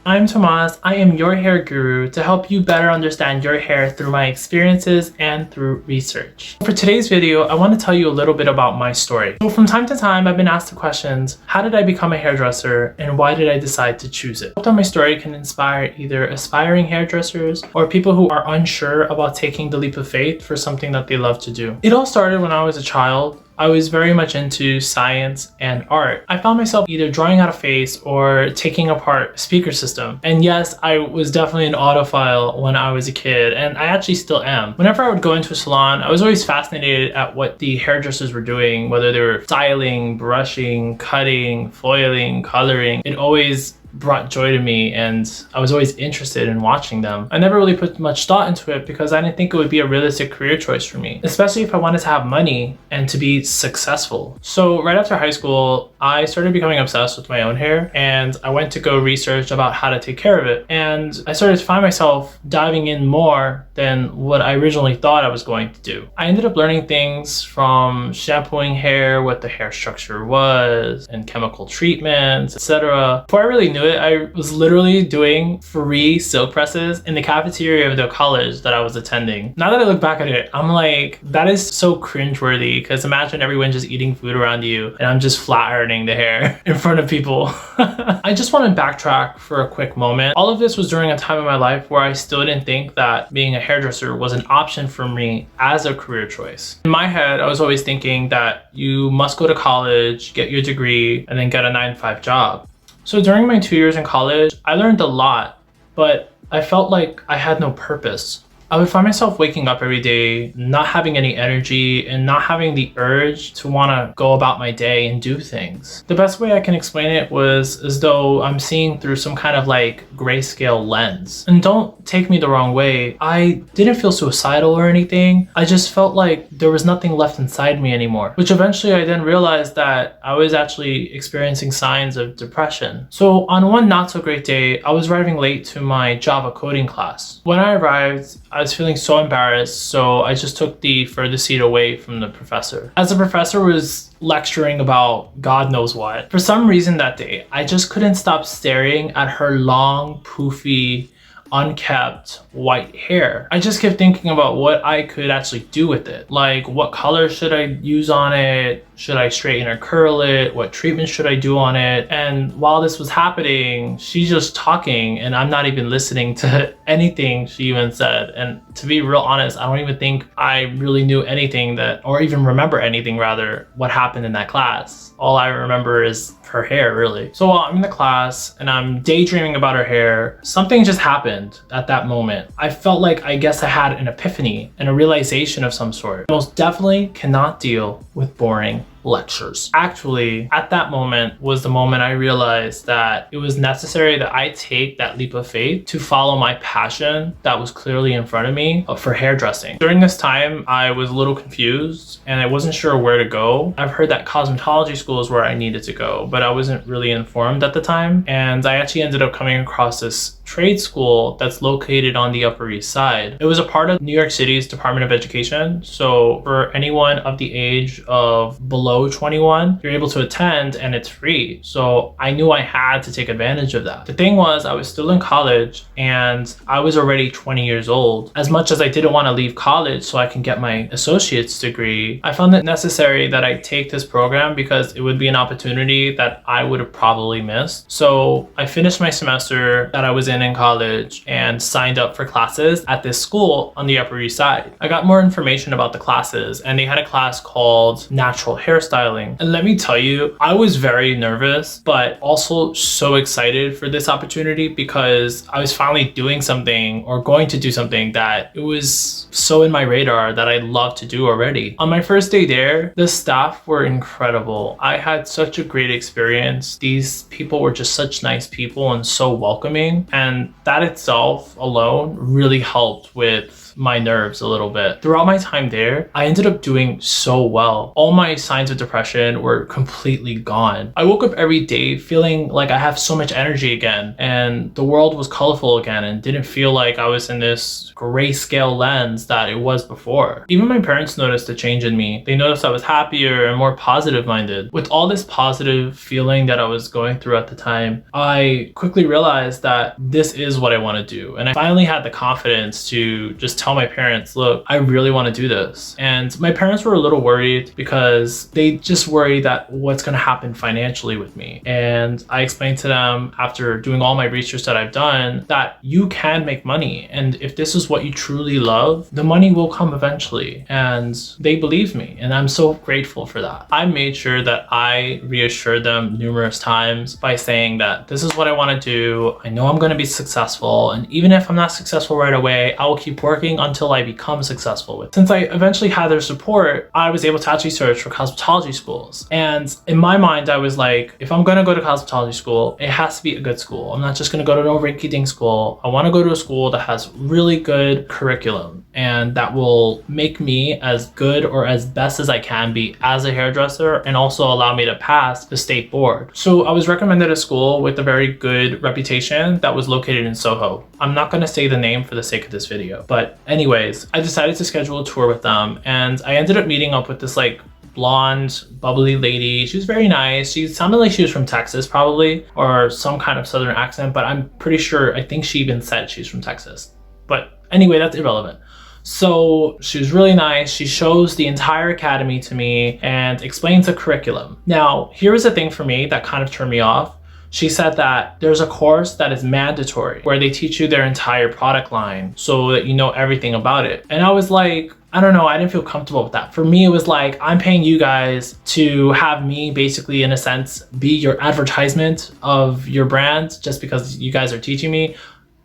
I'm Tomas. I am your hair guru to help you better understand your hair through my experiences and through research. For today's video, I want to tell you a little bit about my story. So from time to time, I've been asked the questions, how did I become a hairdresser and why did I decide to choose it? I hope that my story can inspire either aspiring hairdressers or people who are unsure about taking the leap of faith for something that they love to do. It all started when I was a child. I was very much into science and art. I found myself either drawing out a face or taking apart a speaker system. And yes, I was definitely an audiophile when I was a kid, and I actually still am. Whenever I would go into a salon, I was always fascinated at what the hairdressers were doing, whether they were styling, brushing, cutting, foiling, coloring. It always brought joy to me, and I was always interested in watching them. I never really put much thought into it because I didn't think it would be a realistic career choice for me, especially if I wanted to have money and to be successful. So right after high school, I started becoming obsessed with my own hair, and I went to go research about how to take care of it. And I started to find myself diving in more than what I originally thought I was going to do. I ended up learning things from shampooing hair, what the hair structure was, and chemical treatments, etc. Before I really knew it, I was literally doing free silk presses in the cafeteria of the college that I was attending. Now that I look back at it, I'm like, that is so cringeworthy, because imagine everyone just eating food around you and I'm just flat ironing the hair in front of people. I just want to backtrack for a quick moment. All of this was during a time in my life where I still didn't think that being a hairdresser was an option for me as a career choice. In my head, I was always thinking that you must go to college, get your degree, and then get a 9-to-5 job. So during my 2 years in college, I learned a lot, but I felt like I had no purpose. I would find myself waking up every day, not having any energy and not having the urge to want to go about my day and do things. The best way I can explain it was as though I'm seeing through some kind of like grayscale lens. And don't take me the wrong way, I didn't feel suicidal or anything. I just felt like there was nothing left inside me anymore, which eventually I then realized that I was actually experiencing signs of depression. So on one not so great day, I was arriving late to my Java coding class. When I arrived, I was feeling so embarrassed, so I just took the furthest seat away from the professor. As the professor was lecturing about God knows what, for some reason that day, I just couldn't stop staring at her long, poofy, unkept white hair. I just kept thinking about what I could actually do with it. Like, what color should I use on it? Should I straighten or curl it? What treatment should I do on it? And while this was happening, she's just talking and I'm not even listening to anything she even said. And to be real honest, I don't even think I really knew anything that, or even remember anything rather, what happened in that class. All I remember is her hair, really. So while I'm in the class and I'm daydreaming about her hair, something just happened at that moment. I felt like, I guess I had an epiphany and a realization of some sort. I most definitely cannot deal with boring lectures. Actually, at that moment was the moment I realized that it was necessary that I take that leap of faith to follow my passion that was clearly in front of me for hairdressing. During this time, I was a little confused and I wasn't sure where to go. I've heard that cosmetology school is where I needed to go, but I wasn't really informed at the time. And I actually ended up coming across this trade school that's located on the Upper East Side. It was a part of New York City's Department of Education. So for anyone of the age of below 21, you're able to attend and it's free. So I knew I had to take advantage of that. The thing was, I was still in college and I was already 20 years old. As much as I didn't want to leave college so I can get my associate's degree, I found it necessary that I take this program because it would be an opportunity that I would have probably missed. So I finished my semester that I was in college and signed up for classes at this school on the Upper East Side. I got more information about the classes and they had a class called natural hairstyling. And let me tell you, I was very nervous, but also so excited for this opportunity because I was finally doing something or going to do something that it was so in my radar that I love to do already. On my first day there, the staff were incredible. I had such a great experience. These people were just such nice people and so welcoming. And And that itself alone really helped with my nerves a little bit. Throughout my time there, I ended up doing so well. All my signs of depression were completely gone. I woke up every day feeling like I have so much energy again, and the world was colorful again and didn't feel like I was in this grayscale lens that it was before. Even my parents noticed a change in me. They noticed I was happier and more positive minded. With all this positive feeling that I was going through at the time, I quickly realized that this is what I want to do. And I finally had the confidence to just tell my parents, look, I really want to do this. And my parents were a little worried because they just worry that what's going to happen financially with me. And I explained to them, after doing all my research that I've done, that you can make money. And if this is what you truly love, the money will come eventually. And they believed me. And I'm so grateful for that. I made sure that I reassured them numerous times by saying that this is what I want to do. I know I'm going to be successful. And even if I'm not successful right away, I will keep working until I become successful with it. Since I eventually had their support, I was able to actually search for cosmetology schools. And in my mind, I was like, if I'm gonna go to cosmetology school, it has to be a good school. I'm not just gonna go to no rinky-dink school. I wanna go to a school that has really good curriculum and that will make me as good or as best as I can be as a hairdresser, and also allow me to pass the state board. So I was recommended a school with a very good reputation that was located in Soho. I'm not gonna say the name for the sake of this video, but anyways, I decided to schedule a tour with them, and I ended up meeting up with this like blonde, bubbly lady. She was very nice. She sounded like she was from Texas probably, or some kind of southern accent, but I'm pretty sure, I think she even said she's from Texas. But anyway, that's irrelevant. So she was really nice. She shows the entire academy to me and explains the curriculum. Now, here is the thing for me that kind of turned me off. She said that there's a course that is mandatory where they teach you their entire product line so that you know everything about it. And I was like, I don't know, I didn't feel comfortable with that. For me, it was like, I'm paying you guys to have me basically, in a sense, be your advertisement of your brand just because you guys are teaching me.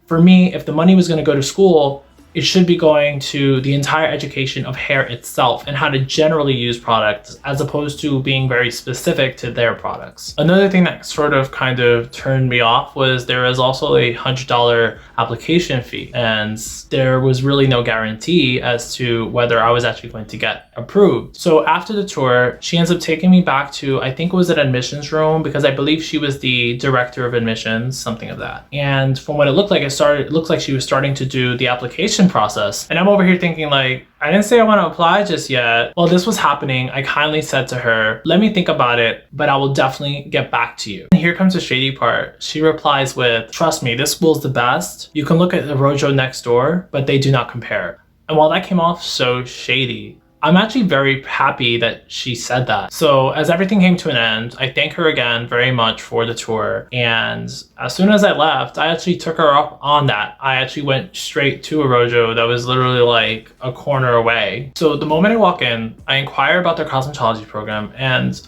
For me, if the money was going to go to school, it should be going to the entire education of hair itself and how to generally use products, as opposed to being very specific to their products. Another thing that sort of kind of turned me off was there was also a $100 application fee, and there was really no guarantee as to whether I was actually going to get approved. So after the tour, she ends up taking me back to, I think it was an admissions room, because I believe she was the director of admissions, something of that. And from what it looked like, it looked like she was starting to do the application process. And I'm over here thinking like, I didn't say I want to apply just yet. While this was happening, I kindly said to her, let me think about it, but I will definitely get back to you. And here comes the shady part. She replies with, trust me, this school's the best. You can look at the Rojo next door, but they do not compare. And while that came off so shady, I'm actually very happy that she said that. So as everything came to an end, I thank her again very much for the tour. And as soon as I left, I actually took her up on that. I actually went straight to a Rojo that was literally like a corner away. So the moment I walk in, I inquire about their cosmetology program, and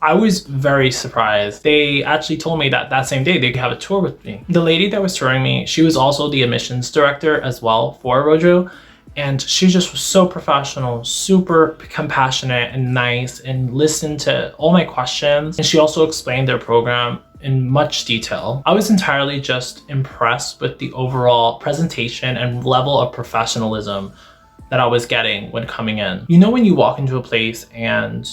I was very surprised. They actually told me that that same day they could have a tour with me. The lady that was touring me, she was also the admissions director as well for Rojo. And she just was so professional, super compassionate and nice, and listened to all my questions. And she also explained their program in much detail. I was entirely just impressed with the overall presentation and level of professionalism that I was getting when coming in. You know, when you walk into a place and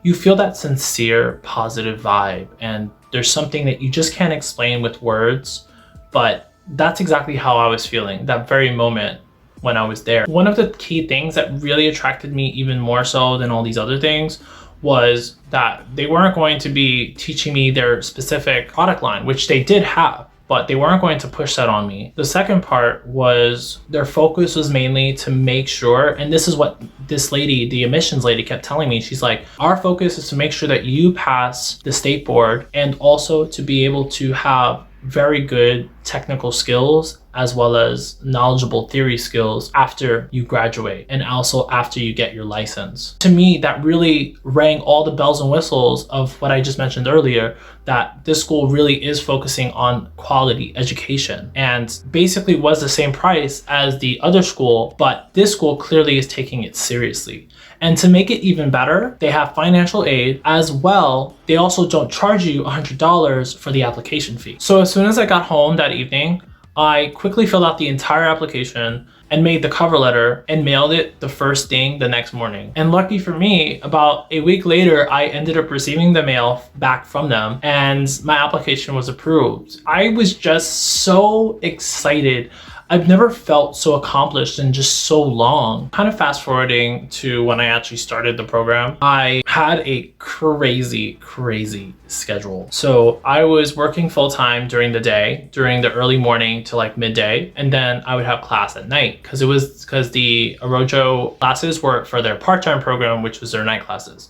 you feel that sincere, positive vibe, and there's something that you just can't explain with words, but that's exactly how I was feeling that very moment when I was there. One of the key things that really attracted me even more so than all these other things was that they weren't going to be teaching me their specific product line, which they did have, but they weren't going to push that on me. The second part was their focus was mainly to make sure, and this is what this lady, the admissions lady, kept telling me. She's like, our focus is to make sure that you pass the state board, and also to be able to have very good technical skills as well as knowledgeable theory skills after you graduate, and also after you get your license. To me, that really rang all the bells and whistles of what I just mentioned earlier, that this school really is focusing on quality education, and basically was the same price as the other school, but this school clearly is taking it seriously. And to make it even better, they have financial aid as well. They also don't charge you $100 for the application fee. So as soon as I got home that evening, I quickly filled out the entire application and made the cover letter and mailed it the first thing the next morning. And lucky for me, about a week later, I ended up receiving the mail back from them and my application was approved. I was just so excited. I've never felt so accomplished in just so long. Kind of fast forwarding to when I actually started the program, I had a crazy schedule. So I was working full time during the day, during the early morning to like midday, and then I would have class at night because the Arojo classes were for their part-time program, which was their night classes.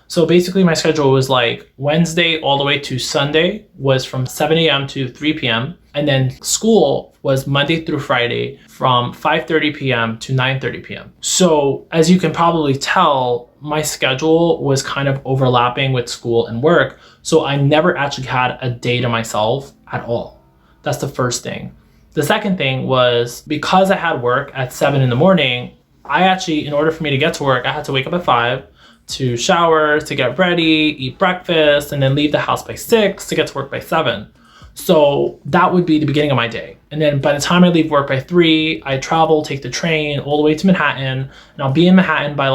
So basically my schedule was like Wednesday all the way to Sunday was from 7 a.m. to 3 p.m. And then school was Monday through Friday from 5:30 p.m. to 9:30 p.m. So as you can probably tell, my schedule was kind of overlapping with school and work. So I never actually had a day to myself at all. That's the first thing. The second thing was because I had work at 7 in the morning, I actually, in order for me to get to work, I had to wake up at 5 to shower, to get ready, eat breakfast, and then leave the house by 6 to get to work by 7. So that would be the beginning of my day. And then by the time I leave work by 3, I travel, take the train all the way to Manhattan, and I'll be in Manhattan by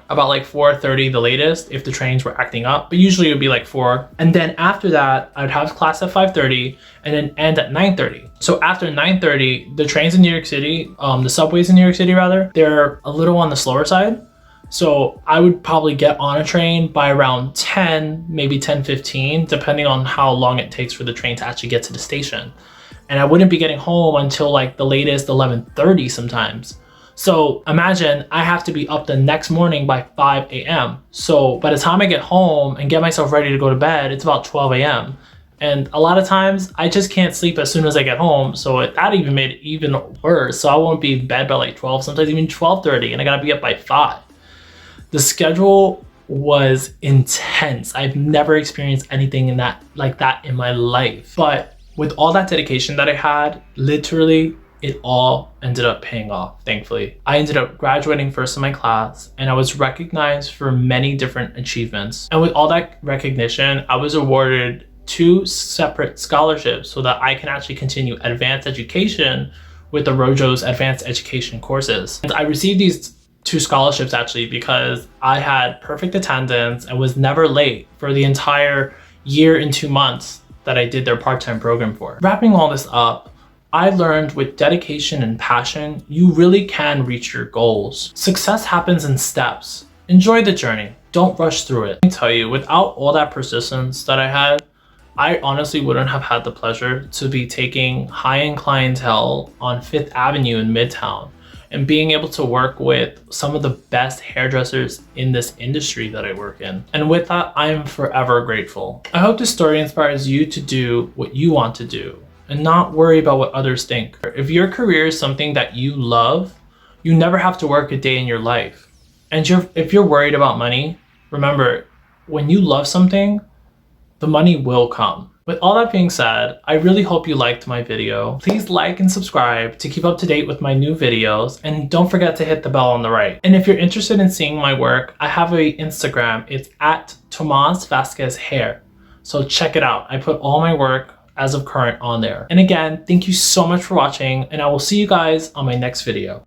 about 4:30 the latest if the trains were acting up, but usually it would be like 4. And then after that, I'd have class at 5:30 and then end at 9:30. So after 9:30, the trains in New York City, the subways in New York City rather, they're a little on the slower side. So I would probably get on a train by around 10, maybe 10:15, depending on how long it takes for the train to actually get to the station. And I wouldn't be getting home until like the latest 11:30 sometimes. So imagine I have to be up the next morning by 5 a.m. So by the time I get home and get myself ready to go to bed, it's about 12 a.m. And a lot of times I just can't sleep as soon as I get home. So that even made it even worse. So I won't be in bed by like 12, sometimes even 12:30, and I gotta be up by 5. The schedule was intense. I've never experienced anything like that in my life. But with all that dedication that I had, literally it all ended up paying off, thankfully. I ended up graduating first in my class and I was recognized for many different achievements. And with all that recognition, I was awarded 2 separate scholarships so that I can actually continue advanced education with the Rojo's advanced education courses. And I received these 2 scholarships actually because I had perfect attendance and was never late for the entire year and 2 months that I did their part-time program for. Wrapping all this up, I learned with dedication and passion, you really can reach your goals. Success happens in steps. Enjoy the journey. Don't rush through it. Let me tell you, without all that persistence that I had, I honestly wouldn't have had the pleasure to be taking high-end clientele on 5th Avenue in Midtown and being able to work with some of the best hairdressers in this industry that I work in. And with that, I am forever grateful. I hope this story inspires you to do what you want to do and not worry about what others think. If your career is something that you love, you never have to work a day in your life. And if you're worried about money, remember, when you love something, the money will come. With all that being said, I really hope you liked my video. Please like and subscribe to keep up to date with my new videos, and don't forget to hit the bell on the right. And if you're interested in seeing my work, I have a Instagram. It's at Tomas Vasquez Hair. So check it out. I put all my work as of current on there. And again, thank you so much for watching, and I will see you guys on my next video.